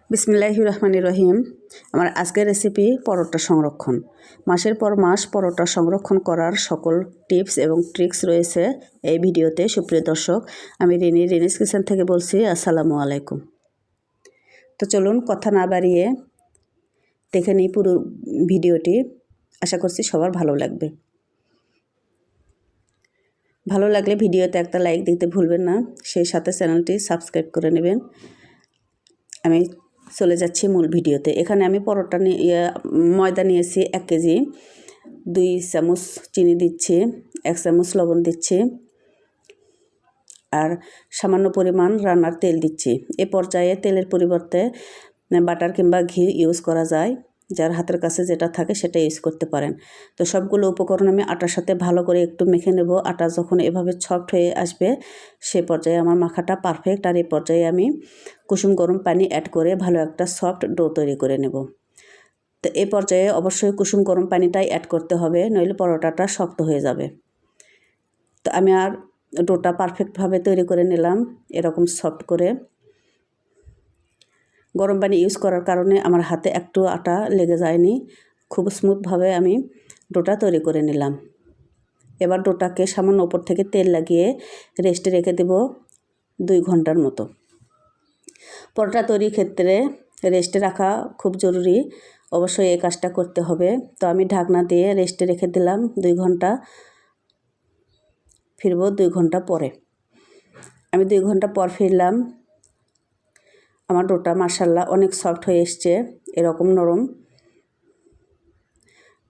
বিসমিল্লাহির রহমানির রহিম। আমার আজকের রেসিপি পরোটা সংরক্ষণ। মাসের পর মাস পরোটা সংরক্ষণ করার সকল টিপস এবং ট্রিক্স রয়েছে এই ভিডিওতে। সুপ্রিয় দর্শক, আমি রিনিস কিচেন থেকে বলছি। আসসালামু আলাইকুম। তো চলুন কথা না বাড়িয়ে দেখে নিই পুরো ভিডিওটি। আশা করছি সবার ভালো লাগবে। ভালো লাগলে ভিডিওতে একটা লাইক দিতে ভুলবেন না, সেই সাথে চ্যানেলটি সাবস্ক্রাইব করে নেবেন। আমি চলে যাচ্ছি মূল ভিডিওতে। এখানে আমি পরোটা ময়দা নিয়েছি 1 কেজি, 2 চামচ চিনি দিচ্ছি, 1 চামচ লবণ দিচ্ছি আর সামান্য পরিমাণ রান্নার তেল দিচ্ছি। এ পর্যায়ে তেলের পরিবর্তে বাটার কিংবা ঘি ইউজ করা যায়, যার হাতের কাছে যেটা থাকে সেটা ইউজ করতে পারেন। তো সবগুলো উপকরণ আমি আটার সাথে ভালো করে একটু মেখে নেব। আটা যখন এভাবে সফট হয়ে আসবে সে পর্যায়ে আমার মাখাটা পারফেক্ট। আর এই পর্যায়ে আমি কুসুম গরম পানি অ্যাড করে ভালো একটা সফট ডো তৈরি করে নেব। তো এই পর্যায়ে অবশ্যই কুসুম গরম পানিটাই অ্যাড করতে হবে, নইলে পরোটাটা শক্ত হয়ে যাবে। তো আমি আর ডোটা পারফেক্টভাবে তৈরি করে নিলাম, এরকম সফট করে। গরম পানি ইউজ করার কারণে আমার হাতে একটু আটা লেগে যায়নি, খুব স্মুথভাবে আমি ডোটা তৈরি করে নিলাম। এবার ডোটাকে সামান্য উপর থেকে তেল লাগিয়ে রেস্টে রেখে দেব 2 ঘন্টার মতো। পরোটা তৈরির ক্ষেত্রে রেস্টে রাখা খুব জরুরি, অবশ্যই এই কাজটা করতে হবে। তো আমি ঢাকনা দিয়ে রেস্টে রেখে দিলাম 2 ঘন্টা। ফিরব 2 ঘন্টা পরে। আমি 2 ঘন্টা পর ফিরলাম। আমার ডোটা মাশাআল্লাহ অনেক সফট হয়ে এসছে, এরকম নরম।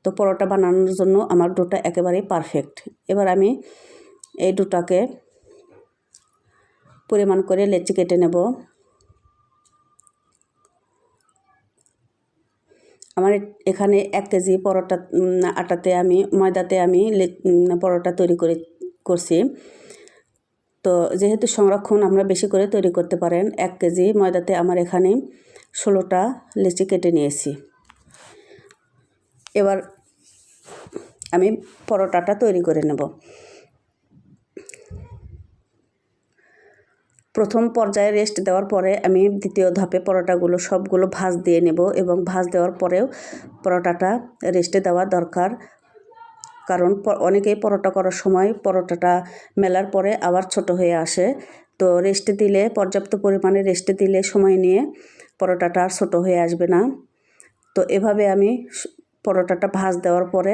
তো পরোটা বানানোর জন্য আমার ডোটা একেবারেই পারফেক্ট। এবার আমি এই ডোটাকে পরিমাণ করে লেচি কেটে নেব। আমার এখানে 1 কেজি পরোটা ময়দাতে আমি পরোটা তৈরি করছি। তো যেহেতু সংরক্ষণ আমরা বেশি করে তৈরি করতে পারেন, 1 কেজি ময়দাতে আমার এখানে 16টা লেচি কেটে নিয়েছি। এবার আমি পরোটাটা তৈরি করে নেব। প্রথম পর্যায়ে রেস্ট দেওয়ার পরে আমি দ্বিতীয় ধাপে পরোটাগুলো সবগুলো ভাঁজ দিয়ে নেব, এবং ভাঁজ দেওয়ার পরেও পরোটাটা রেস্টে দেওয়া দরকার। কারণ অনেকেই পরোটা করার সময় পরোটাটা মেলার পরে আবার ছোট হয়ে আসে। তো রেস্টে দিলে, পর্যাপ্ত পরিমাণে রেস্টে দিলে সময় নিয়ে পরোটাটা আর ছোটো হয়ে আসবে না। তো এভাবে আমি পরোটাটা ভাঁজ দেওয়ার পরে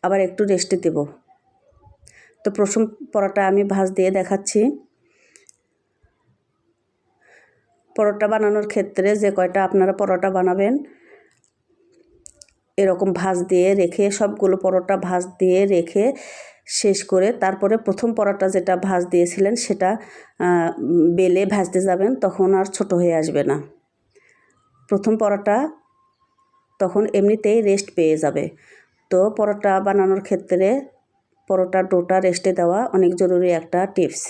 আবার একটু রেস্টে দেব। তো প্রথম পরোটা আমি ভাঁজ দিয়ে দেখাচ্ছি। পরোটা বানানোর ক্ষেত্রে যে কয়টা আপনারা পরোটা বানাবেন, এরকম ভাঁজ দিয়ে রেখে সবগুলো পরোটা ভাঁজ দিয়ে রেখে শেষ করে তারপরে প্রথম পরোটা যেটা ভাঁজ দিয়েছিলেন সেটা বেলে ভাজতে যাবেন, তখন আর ছোট হয়ে আসবে না। প্রথম পরোটা তখন এমনিতেই রেস্ট পেয়ে যাবে। তো পরোটা বানানোর ক্ষেত্রে পরোটার ডোটা রেস্টে দেওয়া অনেক জরুরি একটা টিপস।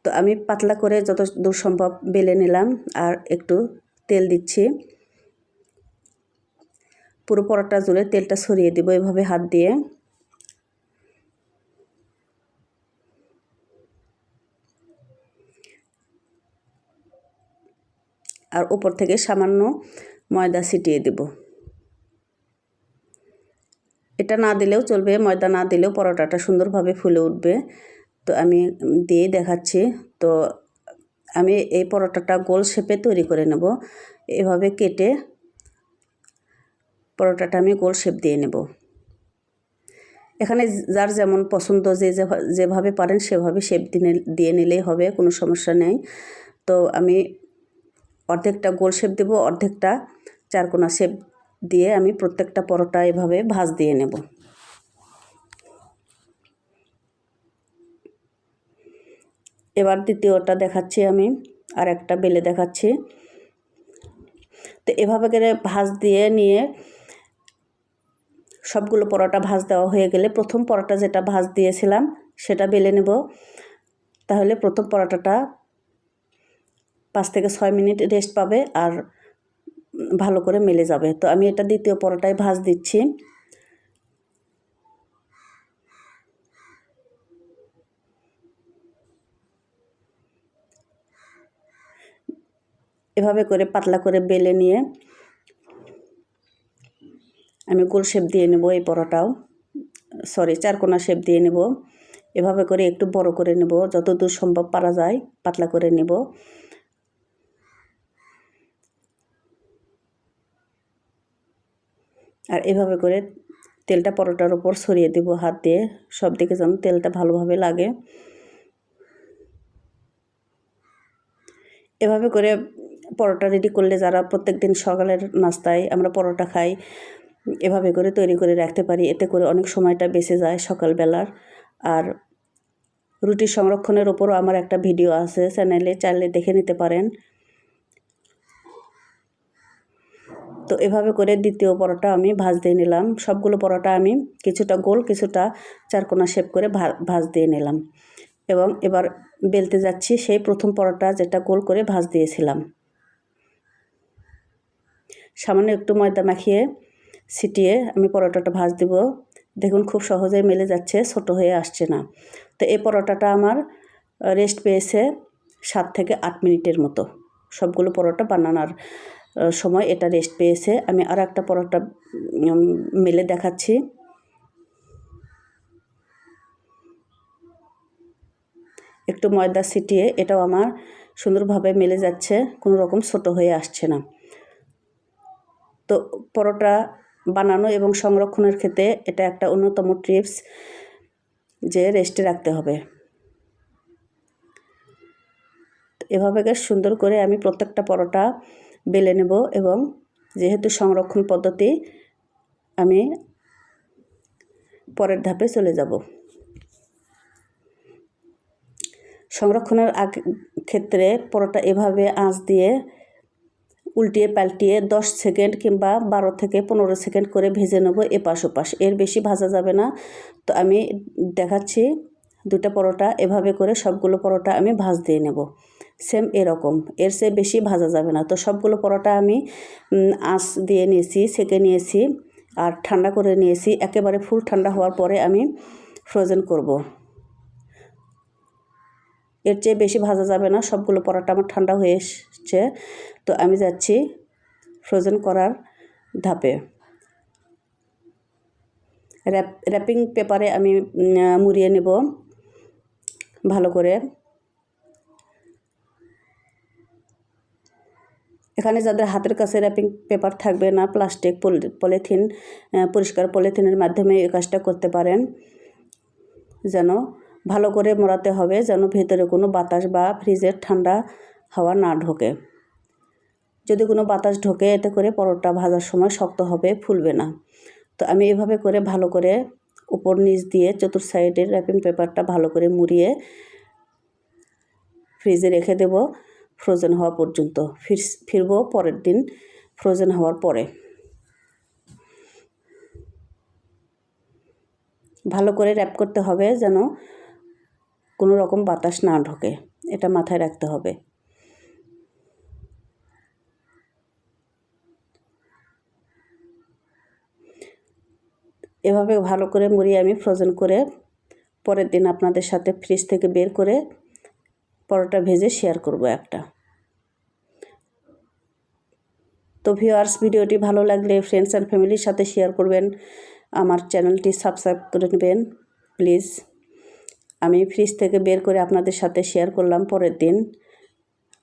তো আমি পাতলা করে যত দূর সম্ভব বেলে নিলাম আর একটু তেল দিচ্ছি। পুরো পরোটা জুড়ে তেলটা ছড়িয়ে দেব এভাবে হাত দিয়ে। আর উপর থেকে সামান্য ময়দা ছিটিয়ে দেব। এটা না দিলেও চলবে, ময়দা না দিলেও পরোটাটা সুন্দরভাবে ফুলে উঠবে। তো আমি দিয়ে দেখাচ্ছি। তো আমি এই পরোটাটা গোল শেপে তৈরি করে নেব। এভাবে কেটে পরোটাটা আমি গোল শেপ দিয়ে নেব। এখানে যার যেমন পছন্দ, যেভাবে পারেন সেভাবে শেপ দিয়ে নিলেই হবে, কোনো সমস্যা নেই। তো আমি অর্ধেকটা গোল শেপ দেব, অর্ধেকটা চারকোনা শেপ দিয়ে আমি প্রত্যেকটা পরোটা এভাবে ভাঁজ দিয়ে নেব। এবার দ্বিতীয়টা দেখাচ্ছি, আমি আর একটা বেলে দেখাচ্ছি। তো এভাবে করে ভাঁজ দিয়ে নিয়ে সবগুলো পরোটা ভাঁজ দেওয়া হয়ে গেলে প্রথম পরোটা যেটা ভাঁজ দিয়েছিলাম সেটা বেলে নেব। তাহলে প্রথম পরোটাটা 5 থেকে 6 মিনিট রেস্ট পাবে আর ভালো করে মেলে যাবে। তো আমি এটা দ্বিতীয় পরোটায় ভাঁজ দিচ্ছি। এভাবে করে পাতলা করে বেলে নিয়ে আমি গোল শেপ দিয়ে নেব। এই পরোটাও চারকোনা শেপ দিয়ে নেব। এভাবে করে একটু বড় করে নেব, যতদূর সম্ভব পারা যায় পাতলা করে নেব। আর এভাবে করে তেলটা পরোটার উপর ছড়িয়ে দেব হাত দিয়ে, সব দিকে যেন তেলটা ভালোভাবে লাগে। এভাবে করে পরোটা রেডি করলে, যারা প্রত্যেকদিন সকালের নাস্তায় আমরা পরোটা খাই, এভাবে করে তৈরি করে রাখতে পারি। এতে করে অনেক সময়টা বেঁচে যায় সকালবেলার। আর রুটি সংরক্ষণের ওপরও আমার একটা ভিডিও আছে চ্যানেলে, চাইলে দেখে নিতে পারেন। তো এভাবে করে দ্বিতীয় পরোটা আমি ভাজ দিয়ে নিলাম। সবগুলো পরোটা আমি কিছুটা গোল কিছুটা চারকোনা শেপ করে ভাজ দিয়ে নিলাম। এবং এবার বেলতে যাচ্ছি সেই প্রথম পরোটা যেটা গোল করে ভাজ দিয়েছিলাম। সামান্য একটু ময়দা মাখিয়ে ছিটিয়ে আমি পরোটাটা ভাজ দিব। দেখুন খুব সহজেই মেলে যাচ্ছে, ছোট হয়ে আসছে না। তো এই পরোটাটা আমার রেস্ট পেয়েছে 7 থেকে 8 মিনিটের মতো। সবগুলো পরোটা বানানোর সময় এটা রেস্ট পেয়েছে। আমি আর একটা পরোটা মেলে দেখাচ্ছি। একটু ময়দা ছিটিয়ে এটাও আমার সুন্দরভাবে মেলে যাচ্ছে, কোনো রকম ছোট হয়ে আসছে না। তো পরোটা বানানো এবং সংরক্ষণের ক্ষেত্রে এটা একটা অন্যতম টিপস যে রেস্টে রাখতে হবে। এভাবে সুন্দর করে আমি প্রত্যেকটা পরোটা বেলে নেব। এবং যেহেতু সংরক্ষণ পদ্ধতি, আমি পরের ধাপে চলে যাব। সংরক্ষণের ক্ষেত্রে পরোটা এভাবে আঁচ দিয়ে উল্টিয়ে পাল্টিয়ে 10 সেকেন্ড কিংবা 12 থেকে 15 সেকেন্ড করে ভেজে নেব এপাশ ওপাশ। এর বেশি ভাজা যাবে না। তো আমি দেখাচ্ছি দুটো পরোটা এভাবে করে সবগুলো পরোটা আমি ভাজ দিয়ে নেব। সেম এরকম, এর চেয়ে বেশি ভাজা যাবে না। তো সবগুলো পরোটা আমি আঁচ দিয়ে নিয়েছি, সেঁকে নিয়েছি আর ঠান্ডা করে নিয়েছি। একেবারে ফুল ঠান্ডা হওয়ার পরে আমি ফ্রোজেন করব। এর চেয়ে বেশি ভাজা যাবে না। সবগুলো পরোটা আমার ঠান্ডা হয়ে এসছে। তো আমি যাচ্ছি ফ্রোজেন করার ধাপে। র্যাপিং পেপারে আমি মুড়িয়ে নেব ভালো করে। এখানে যাদের হাতের কাছে র্যাপিং পেপার থাকবে না, প্লাস্টিক পলিথিন, পরিষ্কার পলিথিনের মাধ্যমে এই কাজটা করতে পারেন। যেন ভালো করে মোড়াতে হবে, যেন ভেতরে কোনো বাতাস বা ফ্রিজের ঠান্ডা হাওয়া না ঢোকে। যদি কোনো বাতাস ঢোকে এতে করে পরোটা ভাজার সময় শক্ত হবে, ফুলবে না। তো আমি এভাবে করে ভালো করে উপর নিচ দিয়ে চতুর সাইডের র্যাপিং পেপারটা ভালো করে মুড়িয়ে ফ্রিজে রেখে দেব ফ্রোজেন হওয়া পর্যন্ত। ফিরব পরের দিন ফ্রোজেন হওয়ার পরে। ভালো করে র্যাপ করতে হবে যেন কোনো রকম বাতাস না ঢোকে, এটা মাথায় রাখতে হবে। এভাবে ভালো করে মুড়িয়ে আমি ফ্রোজেন করে পরের দিন আপনাদের সাথে ফ্রিজ থেকে বের করে পরোটা ভেজে শেয়ার করব একটা। তো ভিউয়ার্স, ভিডিওটি ভালো লাগলে ফ্রেন্ডস অ্যান্ড ফ্যামিলির সাথে শেয়ার করবেন। আমার চ্যানেলটি সাবস্ক্রাইব করে নেবেন প্লিজ। আমি ফ্রিজ থেকে বের করে আপনাদের সাথে শেয়ার করলাম পরের দিন।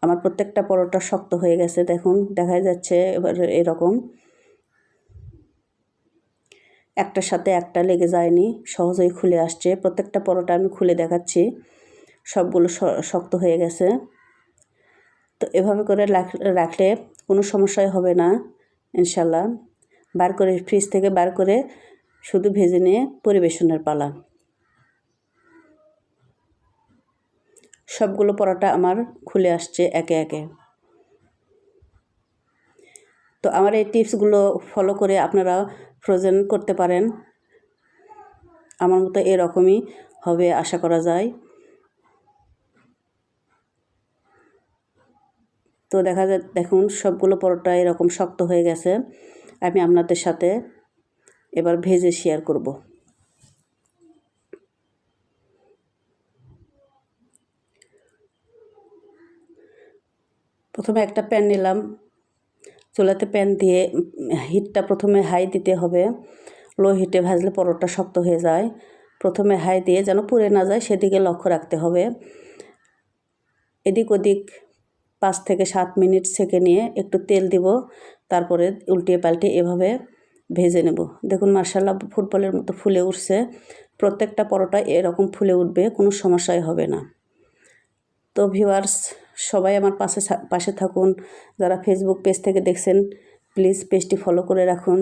আমার প্রত্যেকটা পরোটা শক্ত হয়ে গেছে, দেখুন দেখা যাচ্ছে এবার এরকম একটার সাথে একটা লেগে যায়নি, সহজেই খুলে আসছে। প্রত্যেকটা পরোটা আমি খুলে দেখাচ্ছি, সবগুলো শক্ত হয়ে গেছে। তো এভাবে করে রাখলে কোনো সমস্যাই হবে না ইনশাল্লাহ। বার করে ফ্রিজ থেকে বার করে শুধু ভেজে নিয়ে পরিবেশনের পালা। সবগুলো পরোটা আমার খুলে আসছে একে একে। তো আমার এই টিপসগুলো ফলো করে আপনারা ফ্রোজেন করতে পারেন। আমার মতো এরকমই হবে আশা করা যায়। তো দেখুন সবগুলো পরোটা এরকম শক্ত হয়ে গেছে। আমি আপনাদের সাথে এবার ভেজে শেয়ার করব। প্রথমে একটা প্যান নিলাম, চুলাতে প্যান দিয়ে হিটটা প্রথমে হাই দিতে হবে। লো হিটে ভাজলে পরোটা শক্ত হয়ে যায়। প্রথমে হাই দিয়ে যেন পুড়ে না যায় সেদিকে লক্ষ্য রাখতে হবে। এদিক ওদিক 5 থেকে 7 মিনিট সেঁকে নিয়ে একটু তেল দিব, তারপরে উল্টিয়ে পাল্টে এভাবে ভেজে নেব। দেখুন মাশাআল্লাহ ফুটবলের মতো ফুলে উঠছে। প্রত্যেকটা পরোটা এরকম ফুলে উঠবে, কোনো সমস্যাই হবে না। তো ভিউয়ার্স, সবাই আমার পাশে থাকুন। যারা ফেসবুক পেজ থেকে দেখছেন প্লিজ পেজটি ফলো করে রাখুন।